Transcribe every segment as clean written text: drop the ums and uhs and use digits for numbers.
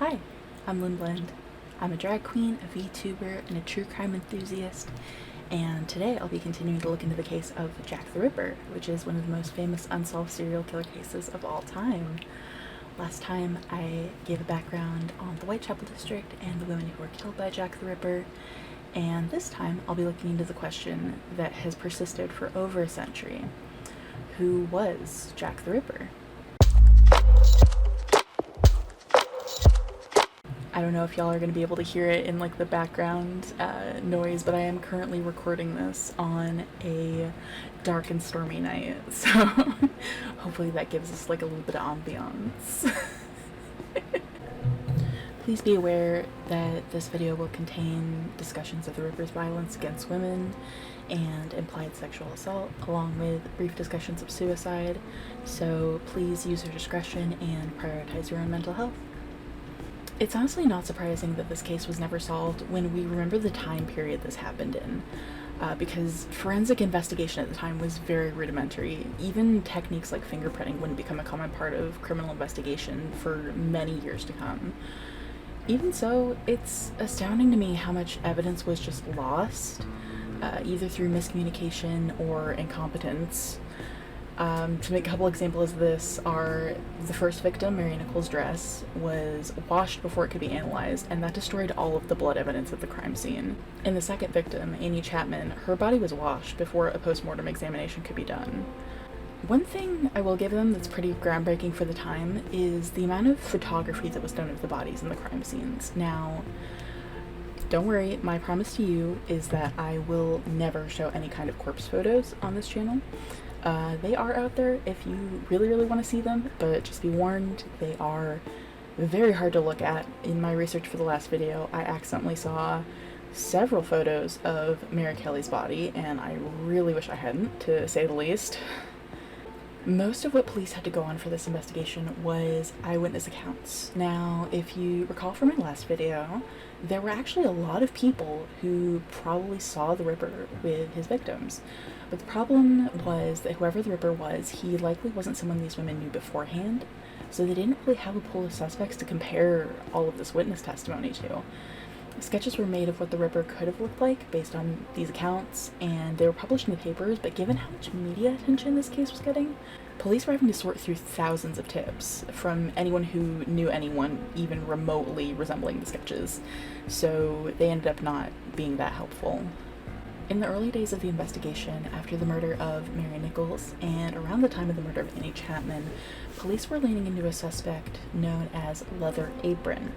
Hi, I'm Lynn Blend. I'm a drag queen, a Vtuber, and a true crime enthusiast, and today I'll be continuing to look into the case of Jack the Ripper, which is one of the most famous unsolved serial killer cases of all time. Last time I gave a background on the Whitechapel district and the women who were killed by Jack the Ripper, and this time I'll be looking into the question that has persisted for over a century. Who was Jack the Ripper? I don't know if y'all are going to be able to hear it in like the background noise, but I am currently recording this on a dark and stormy night, so hopefully that gives us like a little bit of ambiance. Please be aware that this video will contain discussions of the Ripper's violence against women and implied sexual assault, along with brief discussions of suicide, so please use your discretion and prioritize your own mental health. It's honestly not surprising that this case was never solved when we remember the time period this happened in, because forensic investigation at the time was very rudimentary. Even techniques like fingerprinting wouldn't become a common part of criminal investigation for many years to come. Even so, it's astounding to me how much evidence was just lost, either through miscommunication or incompetence. To make a couple examples of this are the first victim, Mary Nichols' dress, was washed before it could be analyzed, and that destroyed all of the blood evidence at the crime scene. In the second victim, Annie Chapman, her body was washed before a post-mortem examination could be done. One thing I will give them that's pretty groundbreaking for the time is the amount of photography that was done of the bodies in the crime scenes. Now, don't worry, my promise to you is that I will never show any kind of corpse photos on this channel. They are out there if you really want to see them, but just be warned, they are very hard to look at. In my research for the last video, I accidentally saw several photos of Mary Kelly's body, and I really wish I hadn't, to say the least. Most of what police had to go on for this investigation was eyewitness accounts. Now, if you recall from my last video, there were actually a lot of people who probably saw the Ripper with his victims. But the problem was that whoever the Ripper was, he likely wasn't someone these women knew beforehand, so they didn't really have a pool of suspects to compare all of this witness testimony to. Sketches were made of what the Ripper could have looked like based on these accounts, and they were published in the papers, but given how much media attention this case was getting, police were having to sort through thousands of tips from anyone who knew anyone even remotely resembling the sketches, so they ended up not being that helpful. In the early days of the investigation, after the murder of Mary Nichols and around the time of the murder of Annie Chapman, police were leaning into a suspect known as Leather Apron.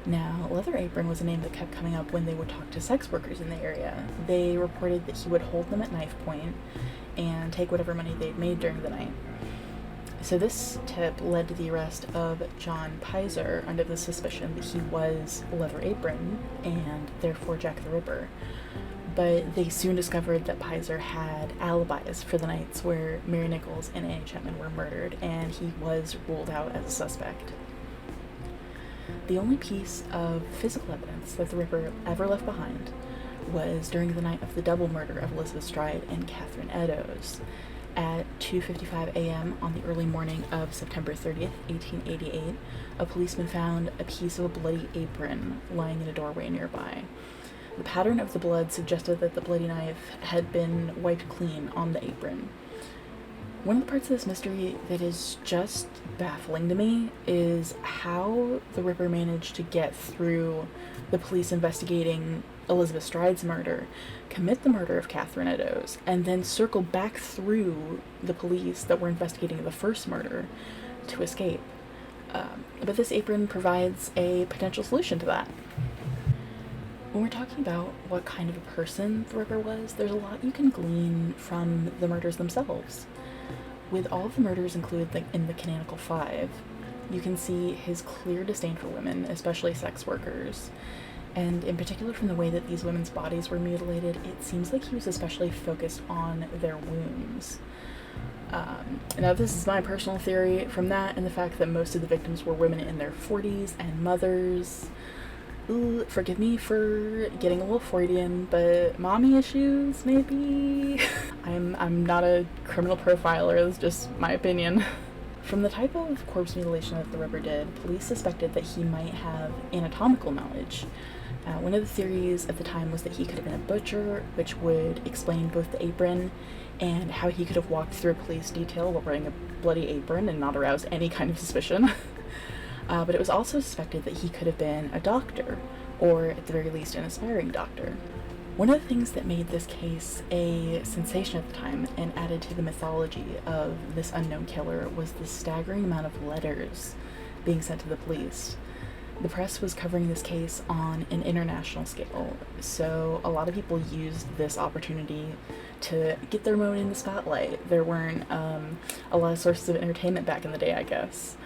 Now, Leather Apron was a name that kept coming up when they would talk to sex workers in the area. They reported that he would hold them at knife point and take whatever money they'd made during the night. So this tip led to the arrest of John Pizer under the suspicion that he was Leather Apron and therefore Jack the Ripper. But they soon discovered that Pizer had alibis for the nights where Mary Nichols and Annie Chapman were murdered, and he was ruled out as a suspect. The only piece of physical evidence that the Ripper ever left behind was during the night of the double murder of Elizabeth Stride and Catherine Eddowes. At 2:55 a.m. on the early morning of September 30th, 1888, a policeman found a piece of a bloody apron lying in a doorway nearby. The pattern of the blood suggested that the bloody knife had been wiped clean on the apron. One of the parts of this mystery that is just baffling to me is how the Ripper managed to get through the police investigating Elizabeth Stride's murder, commit the murder of Catherine Eddowes, and then circle back through the police that were investigating the first murder to escape. But this apron provides a potential solution to that. When we're talking about what kind of a person the Ripper was, there's a lot you can glean from the murders themselves. With all of the murders included in the Canonical Five, you can see his clear disdain for women, especially sex workers. And in particular from the way that these women's bodies were mutilated, it seems like he was especially focused on their wombs. Now this is my personal theory from that and the fact that most of the victims were women in their 40s and mothers. Ooh, forgive me for getting a little Freudian, but mommy issues, maybe? I'm not a criminal profiler, it's just my opinion. From the type of corpse mutilation that the Ripper did, police suspected that he might have anatomical knowledge. One of the theories at the time was that he could have been a butcher, which would explain both the apron and how he could have walked through a police detail while wearing a bloody apron and not aroused any kind of suspicion. But it was also suspected that he could have been a doctor, or at the very least an aspiring doctor. One of the things that made this case a sensation at the time and added to the mythology of this unknown killer was the staggering amount of letters being sent to the police. The press was covering this case on an international scale, so a lot of people used this opportunity to get their moment in the spotlight. There weren't a lot of sources of entertainment back in the day, I guess.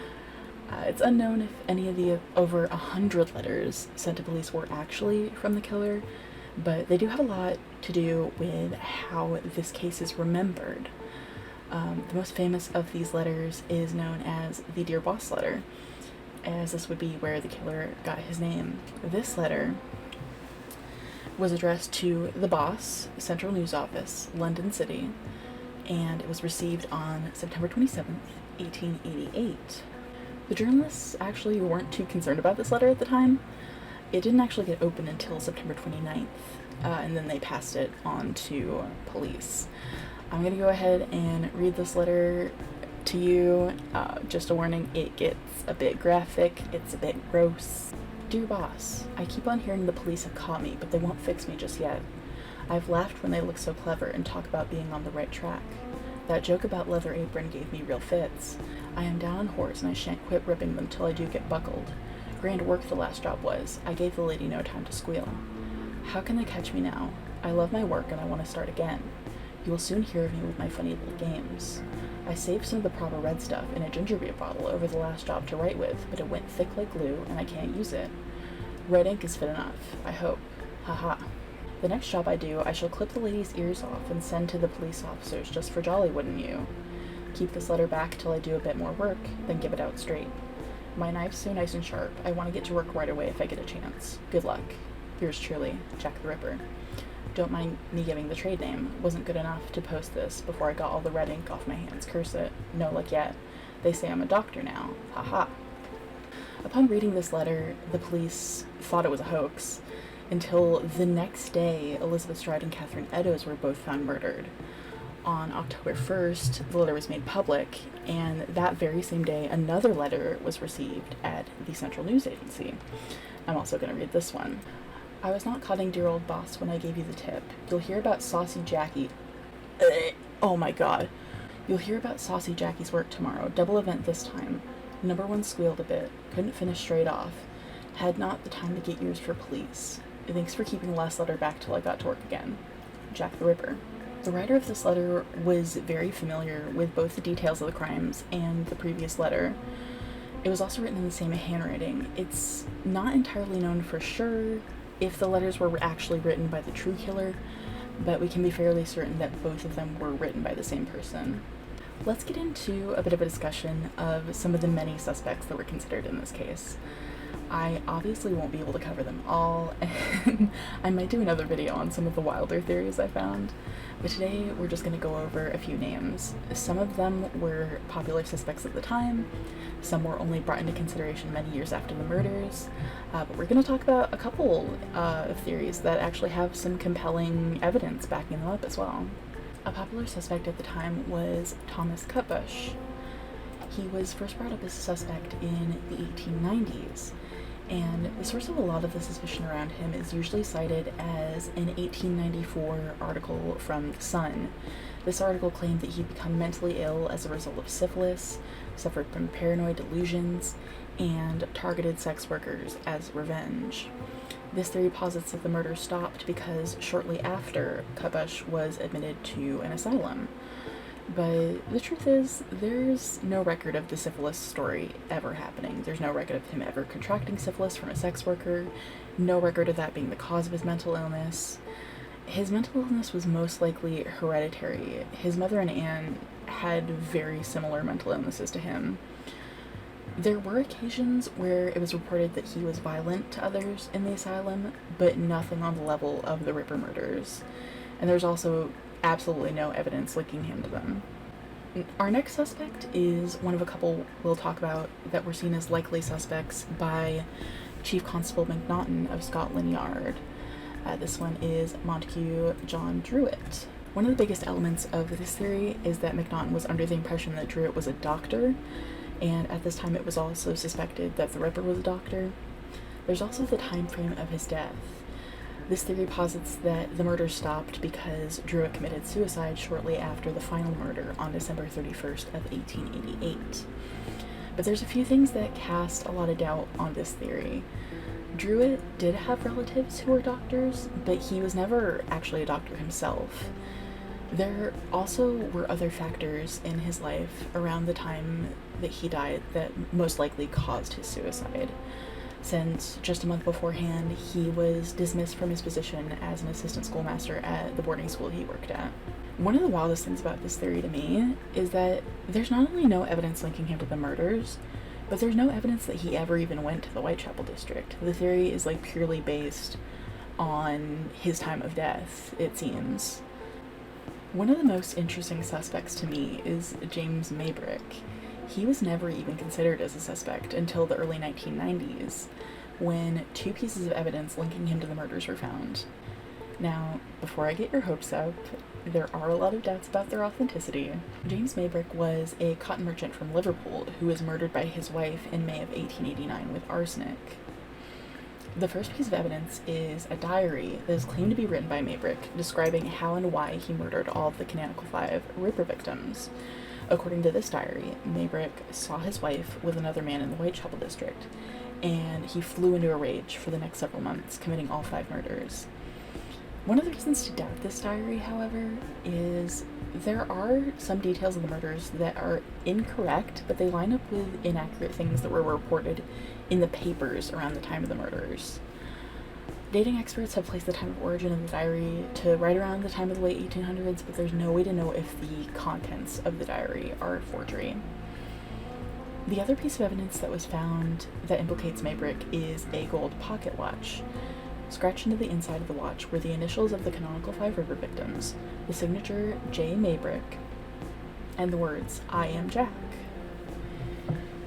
It's unknown if any of the over 100 letters sent to police were actually from the killer, but they do have a lot to do with how this case is remembered. The most famous of these letters is known as the Dear Boss letter, as this would be where the killer got his name. This letter was addressed to the boss, Central News Office, London City, and it was received on September 27th, 1888. The journalists actually weren't too concerned about this letter at the time. It didn't actually get opened until September 29th, and then they passed it on to police. I'm going to go ahead and read this letter to you. Just a warning, it gets a bit graphic, it's a bit gross. Dear boss, I keep on hearing the police have caught me, but they won't fix me just yet. I've laughed when they look so clever and talk about being on the right track. That joke about leather apron gave me real fits. I am down on horse and I shan't quit ripping them till I do get buckled. Grand work the last job was. I gave the lady no time to squeal. How can they catch me now? I love my work and I want to start again. You will soon hear of me with my funny little games. I saved some of the proper red stuff in a ginger beer bottle over the last job to write with, but it went thick like glue and I can't use it. Red ink is fit enough, I hope. Haha. The next job I do, I shall clip the lady's ears off and send to the police officers just for jolly, wouldn't you? Keep this letter back till I do a bit more work, then give it out straight. My knife's so nice and sharp, I want to get to work right away if I get a chance. Good luck. Yours truly, Jack the Ripper. Don't mind me giving the trade name. Wasn't good enough to post this before I got all the red ink off my hands. Curse it. No luck yet. They say I'm a doctor now. Ha. Upon reading this letter, the police thought it was a hoax, until the next day Elizabeth Stride and Catherine Eddowes were both found murdered. On October 1st, the letter was made public, and that very same day, another letter was received at the Central News Agency. I'm also going to read this one. I was not cutting dear old boss when I gave you the tip. You'll hear about Saucy Jackie. Oh my god. You'll hear about Saucy Jackie's work tomorrow. Double event this time. Number one squealed a bit. Couldn't finish straight off. Had not the time to get yours for police. Thanks for keeping the last letter back till I got to work again. Jack the Ripper. The writer of this letter was very familiar with both the details of the crimes and the previous letter. It was also written in the same handwriting. It's not entirely known for sure if the letters were actually written by the true killer, but we can be fairly certain that both of them were written by the same person. Let's get into a bit of a discussion of some of the many suspects that were considered in this case. I obviously won't be able to cover them all, and I might do another video on some of the wilder theories I found, but today we're just going to go over a few names. Some of them were popular suspects at the time, some were only brought into consideration many years after the murders, but we're going to talk about a couple of theories that actually have some compelling evidence backing them up as well. A popular suspect at the time was Thomas Cutbush. He was first brought up as a suspect in the 1890s, and the source of a lot of the suspicion around him is usually cited as an 1894 article from The Sun. This article claimed that he'd become mentally ill as a result of syphilis, suffered from paranoid delusions, and targeted sex workers as revenge. This theory posits that the murder stopped because shortly after, Cutbush was admitted to an asylum. But the truth is, there's no record of the syphilis story ever happening. There's no record of him ever contracting syphilis from a sex worker, no record of that being the cause of his mental illness. His mental illness was most likely hereditary. His mother and Anne had very similar mental illnesses to him. There were occasions where it was reported that he was violent to others in the asylum, but nothing on the level of the Ripper murders. And there's also absolutely no evidence linking him to them. Our next suspect is one of a couple we'll talk about that were seen as likely suspects by Chief Constable McNaughton of Scotland Yard. This one is Montague John Druitt. One of the biggest elements of this theory is that McNaughton was under the impression that Druitt was a doctor, and at this time it was also suspected that the Ripper was a doctor. There's also the time frame of his death. This theory posits that the murder stopped because Druitt committed suicide shortly after the final murder on December 31st of 1888. But there's a few things that cast a lot of doubt on this theory. Druitt did have relatives who were doctors, but he was never actually a doctor himself. There also were other factors in his life around the time that he died that most likely caused his suicide, since just a month beforehand he was dismissed from his position as an assistant schoolmaster at the boarding school he worked at. One of the wildest things about this theory to me is that there's not only no evidence linking him to the murders, but there's no evidence that he ever even went to the Whitechapel district. The theory is like purely based on his time of death, it seems. One of the most interesting suspects to me is James Maybrick. He was never even considered as a suspect until the early 1990s, when two pieces of evidence linking him to the murders were found. Now, before I get your hopes up, there are a lot of doubts about their authenticity. James Maybrick was a cotton merchant from Liverpool who was murdered by his wife in May of 1889 with arsenic. The first piece of evidence is a diary that is claimed to be written by Maybrick, describing how and why he murdered all of the Canonical 5 Ripper victims. According to this diary, Maybrick saw his wife with another man in the Whitechapel district, and he flew into a rage for the next several months, committing all 5 murders. One of the reasons to doubt this diary, however, is there are some details of the murders that are incorrect, but they line up with inaccurate things that were reported in the papers around the time of the murders. Dating experts have placed the time of origin of the diary to right around the time of the late 1800s, but there's no way to know if the contents of the diary are a forgery. The other piece of evidence that was found that implicates Maybrick is a gold pocket watch. Scratched into the inside of the watch were the initials of the Canonical 5 Ripper victims, the signature J. Maybrick, and the words, "I am Jack."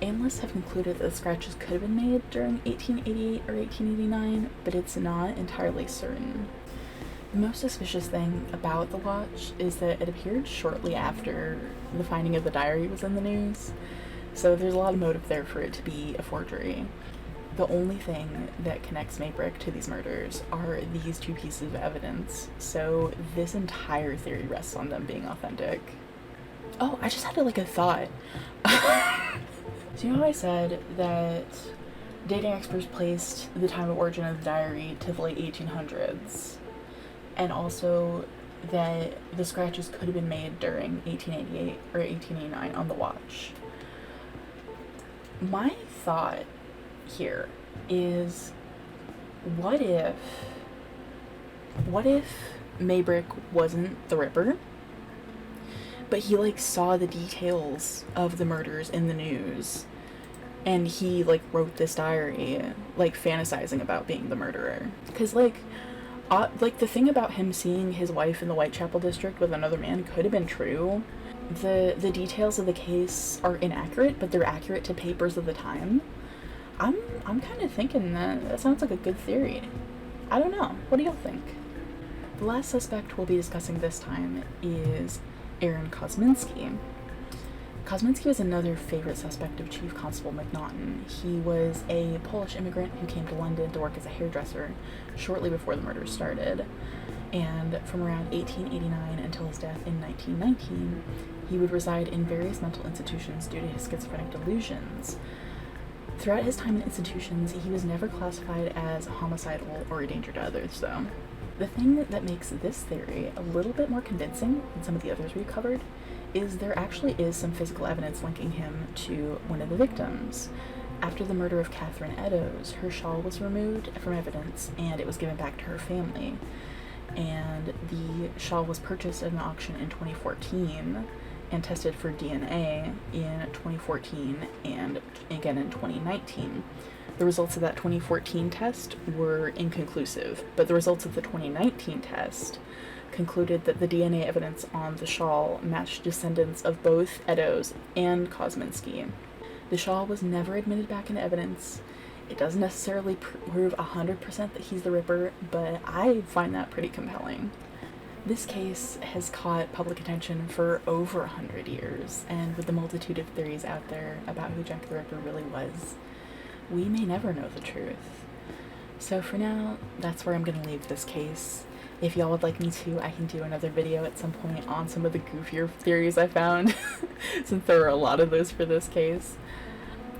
Analysts have concluded that the scratches could have been made during 1888 or 1889, but it's not entirely certain. The most suspicious thing about the watch is that it appeared shortly after the finding of the diary was in the news, so there's a lot of motive there for it to be a forgery. The only thing that connects Maybrick to these murders are these two pieces of evidence, so this entire theory rests on them being authentic. Oh, I just had a thought. So you know how I said that dating experts placed the time of origin of the diary to the late 1800s, and also that the scratches could have been made during 1888 or 1889 on the watch. My thought here is, what if Maybrick wasn't the Ripper, but he saw the details of the murders in the news, and he wrote this diary fantasizing about being the murderer? Because the thing about him seeing his wife in the Whitechapel district with another man could have been true. The details of the case are inaccurate, but they're accurate to papers of the time. I'm kind of thinking that sounds like a good theory. I don't know. What do y'all think? The last suspect we'll be discussing this time is Aaron Kosminsky. Kosminsky was another favorite suspect of Chief Constable McNaughton. He was a Polish immigrant who came to London to work as a hairdresser shortly before the murders started. And from around 1889 until his death in 1919, he would reside in various mental institutions due to his schizophrenic delusions. Throughout his time in institutions, he was never classified as homicidal or a danger to others, though. The thing that makes this theory a little bit more convincing than some of the others we've covered is there actually is some physical evidence linking him to one of the victims. After the murder of Catherine Eddowes, her shawl was removed from evidence and it was given back to her family. And the shawl was purchased at an auction in 2014 and tested for DNA in 2014 and again in 2019. The results of that 2014 test were inconclusive, but the results of the 2019 test concluded that the DNA evidence on the shawl matched descendants of both Eddowes and Kosminsky. The shawl was never admitted back into evidence. It doesn't necessarily prove 100% that he's the Ripper, but I find that pretty compelling. This case has caught public attention for over 100 years, and with the multitude of theories out there about who Jack the Ripper really was, we may never know the truth. So for now, that's where I'm going to leave this case. If y'all would like me to, I can do another video at some point on some of the goofier theories I found, since there were a lot of those for this case.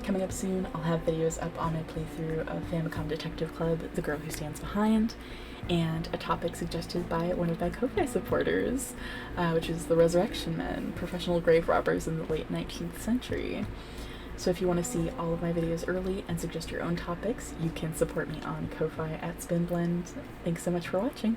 Coming up soon, I'll have videos up on my playthrough of Famicom Detective Club, The Girl Who Stands Behind, and a topic suggested by one of my Ko-Fi supporters, which is the Resurrection Men, professional grave robbers in the late 19th century. So if you want to see all of my videos early and suggest your own topics, you can support me on Ko-Fi at Spinn Blend. Thanks so much for watching.